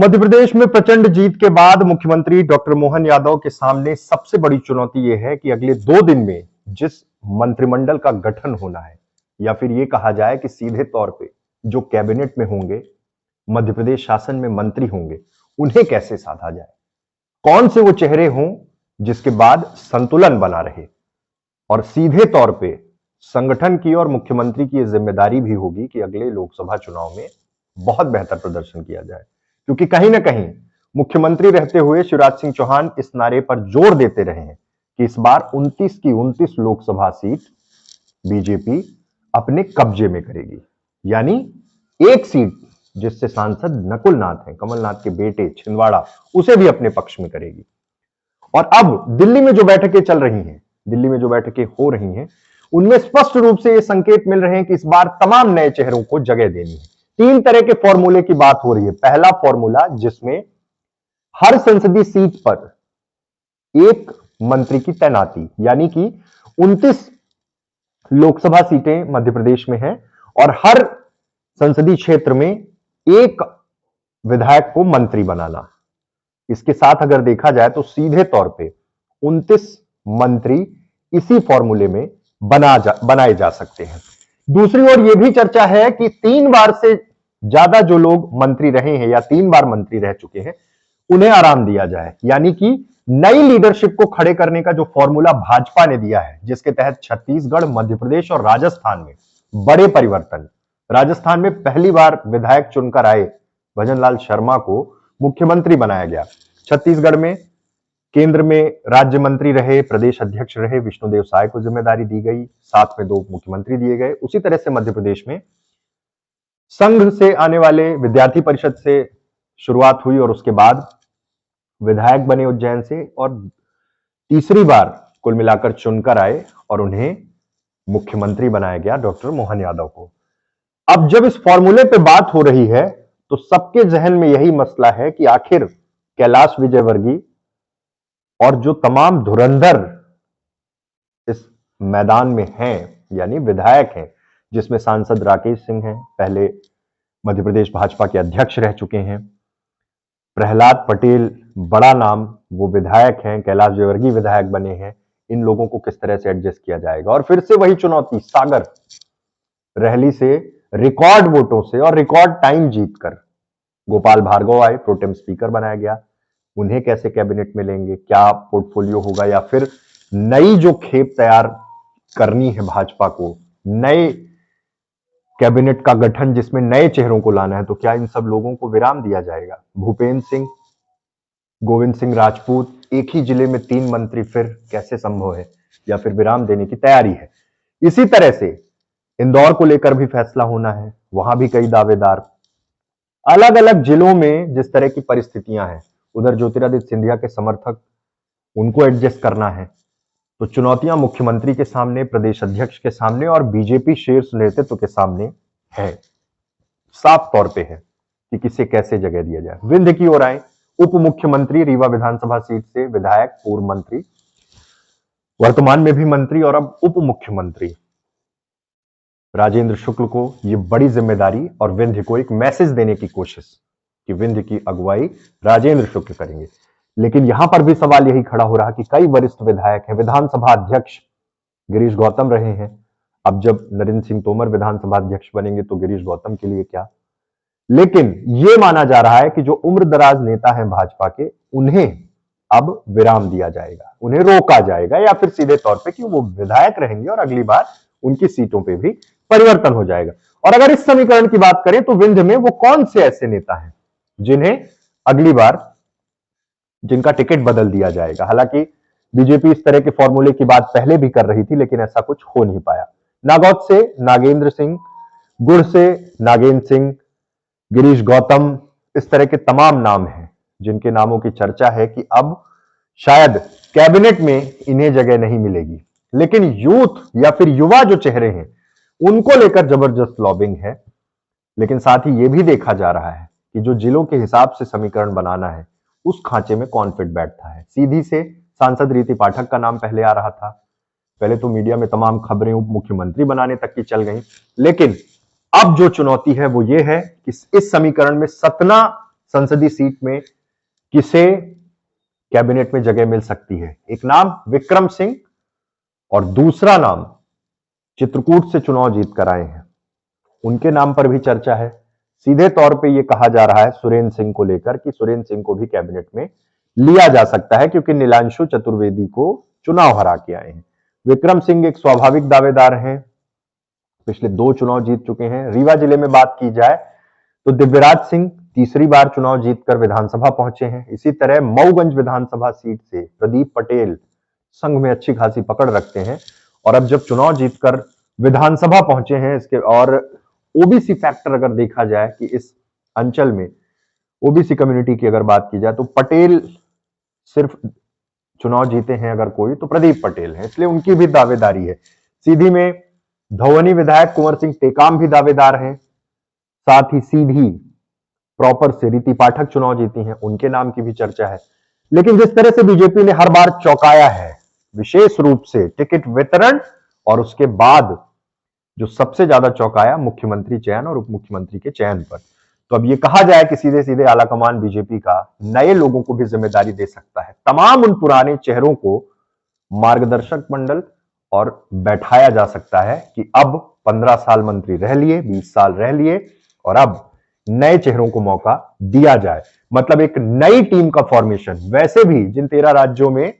मध्य प्रदेश में प्रचंड जीत के बाद मुख्यमंत्री डॉक्टर मोहन यादव के सामने सबसे बड़ी चुनौती यह है कि अगले 2 दिन में जिस मंत्रिमंडल का गठन होना है, या फिर यह कहा जाए कि सीधे तौर पे जो कैबिनेट में होंगे, मध्य प्रदेश शासन में मंत्री होंगे, उन्हें कैसे साधा जाए। कौन से वो चेहरे हों जिसके बाद संतुलन बना रहे, और सीधे तौर पे संगठन की और मुख्यमंत्री की यह जिम्मेदारी भी होगी कि अगले लोकसभा चुनाव में बहुत बेहतर प्रदर्शन किया जाए। क्योंकि कहीं ना कहीं मुख्यमंत्री रहते हुए शिवराज सिंह चौहान इस नारे पर जोर देते रहे हैं कि इस बार 29 की 29 लोकसभा सीट बीजेपी अपने कब्जे में करेगी। यानी एक सीट जिससे सांसद नकुल नाथ हैं, कमलनाथ के बेटे छिंदवाड़ा, उसे भी अपने पक्ष में करेगी। और अब दिल्ली में जो बैठकें चल रही हैं, दिल्ली में जो बैठकें हो रही हैं, उनमें स्पष्ट रूप से ये संकेत मिल रहे हैं कि इस बार तमाम नए चेहरों को जगह देनी है। 3 तरह के फॉर्मूले की बात हो रही है। पहला फॉर्मूला जिसमें हर संसदीय सीट पर एक मंत्री की तैनाती, यानी कि 29 लोकसभा सीटें मध्य प्रदेश में हैं और हर संसदीय क्षेत्र में एक विधायक को मंत्री बनाना। इसके साथ अगर देखा जाए तो सीधे तौर पे 29 मंत्री इसी फॉर्मूले में बनाए जा सकते हैं। दूसरी ओर यह भी चर्चा है कि 3 बार से ज्यादा जो लोग मंत्री रहे हैं या 3 बार मंत्री रह चुके हैं, उन्हें आराम दिया जाए। यानी कि नई लीडरशिप को खड़े करने का जो फॉर्मूला भाजपा ने दिया है, जिसके तहत छत्तीसगढ़, मध्य प्रदेश और राजस्थान में बड़े परिवर्तन। राजस्थान में पहली बार विधायक चुनकर आए भजन लाल शर्मा को मुख्यमंत्री बनाया गया। छत्तीसगढ़ में केंद्र में राज्य मंत्री रहे, प्रदेश अध्यक्ष रहे विष्णुदेव साय को जिम्मेदारी दी गई, साथ में 2 मुख्यमंत्री दिए गए। उसी तरह से मध्य प्रदेश में संघ से आने वाले विद्यार्थी परिषद से शुरुआत हुई और उसके बाद विधायक बने उज्जैन से, और तीसरी बार कुल मिलाकर चुनकर आए और उन्हें मुख्यमंत्री बनाया गया डॉक्टर मोहन यादव को। अब जब इस फॉर्मूले पे बात हो रही है तो सबके जहन में यही मसला है कि आखिर कैलाश विजयवर्गीय और जो तमाम धुरंधर इस मैदान में हैं, यानी विधायक हैं, जिसमें सांसद राकेश सिंह हैं, पहले मध्य प्रदेश भाजपा के अध्यक्ष रह चुके हैं, प्रहलाद पटेल बड़ा नाम, वो विधायक हैं, कैलाश विजयवर्गीय विधायक बने हैं। इन लोगों को किस तरह से एडजस्ट किया जाएगा। और फिर से वही चुनौती, सागर रहली से रिकॉर्ड वोटों से और रिकॉर्ड टाइम जीतकर गोपाल भार्गव आए, प्रोटेम स्पीकर बनाया गया। उन्हें कैसे कैबिनेट में लेंगे, क्या पोर्टफोलियो होगा, या फिर नई जो खेप तैयार करनी है भाजपा को, नए कैबिनेट का गठन जिसमें नए चेहरों को लाना है, तो क्या इन सब लोगों को विराम दिया जाएगा। भूपेंद्र सिंह, गोविंद सिंह राजपूत, एक ही जिले में 3 मंत्री फिर कैसे संभव है, या फिर विराम देने की तैयारी है। इसी तरह से इंदौर को लेकर भी फैसला होना है, वहां भी कई दावेदार। अलग अलग जिलों में जिस तरह की परिस्थितियां हैं, उधर ज्योतिरादित्य सिंधिया के समर्थक, उनको एडजस्ट करना है। तो चुनौतियां मुख्यमंत्री के सामने, प्रदेश अध्यक्ष के सामने और बीजेपी शीर्ष नेतृत्व के सामने है। साफ तौर पे है कि किसे कैसे जगह दिया जाए। विंध्य की ओर आए, उप मुख्यमंत्री, रीवा विधानसभा सीट से विधायक, पूर्व मंत्री, वर्तमान में भी मंत्री और अब उप मुख्यमंत्री राजेंद्र शुक्ल को यह बड़ी जिम्मेदारी और विंध्य को एक मैसेज देने की कोशिश कि विंध्य की अगुवाई राजेंद्र शुक्ल करेंगे। लेकिन यहां पर भी सवाल यही खड़ा हो रहा कि कई वरिष्ठ विधायक हैं, विधानसभा अध्यक्ष गिरीश गौतम रहे हैं। अब जब नरेंद्र सिंह तोमर विधानसभा अध्यक्ष बनेंगे तो गिरीश गौतम के लिए क्या। लेकिन यह माना जा रहा है कि जो उम्रदराज नेता हैं भाजपा के, उन्हें अब विराम दिया जाएगा, उन्हें रोका जाएगा, या फिर सीधे तौर पे कि वो विधायक रहेंगे और अगली बार उनकी सीटों पे भी परिवर्तन हो जाएगा। और अगर इस समीकरण की बात करें तो विंध्य में वो कौन से ऐसे नेता हैं जिन्हें अगली बार, जिनका टिकट बदल दिया जाएगा। हालांकि बीजेपी इस तरह के फॉर्मूले की बात पहले भी कर रही थी, लेकिन ऐसा कुछ हो नहीं पाया। नागौद से नागेंद्र सिंह, गुड़ से नागेंद्र सिंह, गिरीश गौतम, इस तरह के तमाम नाम हैं जिनके नामों की चर्चा है कि अब शायद कैबिनेट में इन्हें जगह नहीं मिलेगी। लेकिन यूथ या फिर युवा जो चेहरे हैं, उनको लेकर जबरदस्त लॉबिंग है। लेकिन साथ ही यह भी देखा जा रहा है कि जो जिलों के हिसाब से समीकरण बनाना है, उस खांचे में कौन फिट बैठता है। सीधी से सांसद रीति पाठक का नाम पहले आ रहा था, पहले तो मीडिया में तमाम खबरें उप मुख्यमंत्री बनाने तक की चल गई। लेकिन अब जो चुनौती है वो ये है कि इस समीकरण में सतना संसदीय सीट में किसे कैबिनेट में जगह मिल सकती है। एक नाम विक्रम सिंह और दूसरा नाम चित्रकूट से चुनाव जीत कर आए हैं, उनके नाम पर भी चर्चा है। सीधे तौर पे ये कहा जा रहा है सुरेंद्र सिंह को लेकर कि सुरेंद्र सिंह को भी कैबिनेट में लिया जा सकता है, क्योंकि नीलांशु चतुर्वेदी को चुनाव हरा के आए हैं। विक्रम सिंह एक स्वाभाविक दावेदार हैं, पिछले 2 चुनाव जीत चुके हैं। रीवा जिले में बात की जाए तो दिव्यराज सिंह तीसरी बार चुनाव जीतकर विधानसभा पहुंचे हैं। इसी तरह मऊगंज विधानसभा सीट से प्रदीप पटेल संघ में अच्छी खासी पकड़ रखते हैं और अब जब चुनाव जीतकर विधानसभा पहुंचे हैं, इसके और ओबीसी फैक्टर अगर देखा जाए कि इस अंचल में ओबीसी कम्युनिटी की अगर बात की जाए तो पटेल सिर्फ चुनाव जीते हैं अगर कोई तो प्रदीप पटेल हैं, इसलिए उनकी भी दावेदारी है। सीधी में धौवनी विधायक कुंवर सिंह टेकाम भी दावेदार हैं, साथ ही सीधी प्रॉपर से रीति पाठक चुनाव जीती हैं, उनके नाम की भी चर्चा है। लेकिन जिस तरह से बीजेपी ने हर बार चौंकाया है, विशेष रूप से टिकट वितरण और उसके बाद जो सबसे ज्यादा चौंकाया मुख्यमंत्री चयन और उप मुख्यमंत्री के चयन पर, तो अब ये कहा जाए कि सीधे सीधे आलाकमान बीजेपी का नए लोगों को भी जिम्मेदारी दे सकता है। तमाम उन पुराने चेहरों को मार्गदर्शक मंडल और बैठाया जा सकता है कि अब 15 साल मंत्री रह लिए, 20 साल रह लिए और अब नए चेहरों को मौका दिया जाए। मतलब एक नई टीम का फॉर्मेशन। वैसे भी जिन 13 राज्यों में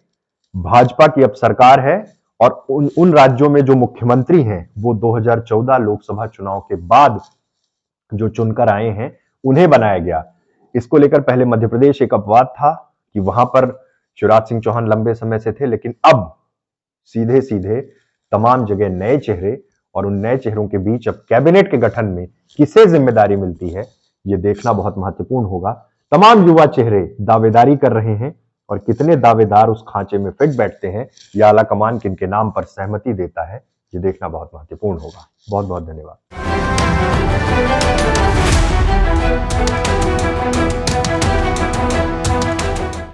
भाजपा की अब सरकार है और उन राज्यों में जो मुख्यमंत्री हैं वो 2014 लोकसभा चुनाव के बाद जो चुनकर आए हैं उन्हें बनाया गया। इसको लेकर पहले मध्य प्रदेश एक अपवाद था कि वहां पर शिवराज सिंह चौहान लंबे समय से थे, लेकिन अब सीधे सीधे तमाम जगह नए चेहरे और उन नए चेहरों के बीच अब कैबिनेट के गठन में किसे जिम्मेदारी मिलती है यह देखना बहुत महत्वपूर्ण होगा। तमाम युवा चेहरे दावेदारी कर रहे हैं और कितने दावेदार उस खांचे में फिट बैठते हैं या आलाकमान किनके नाम पर सहमति देता है, ये देखना बहुत महत्वपूर्ण होगा। बहुत बहुत धन्यवाद।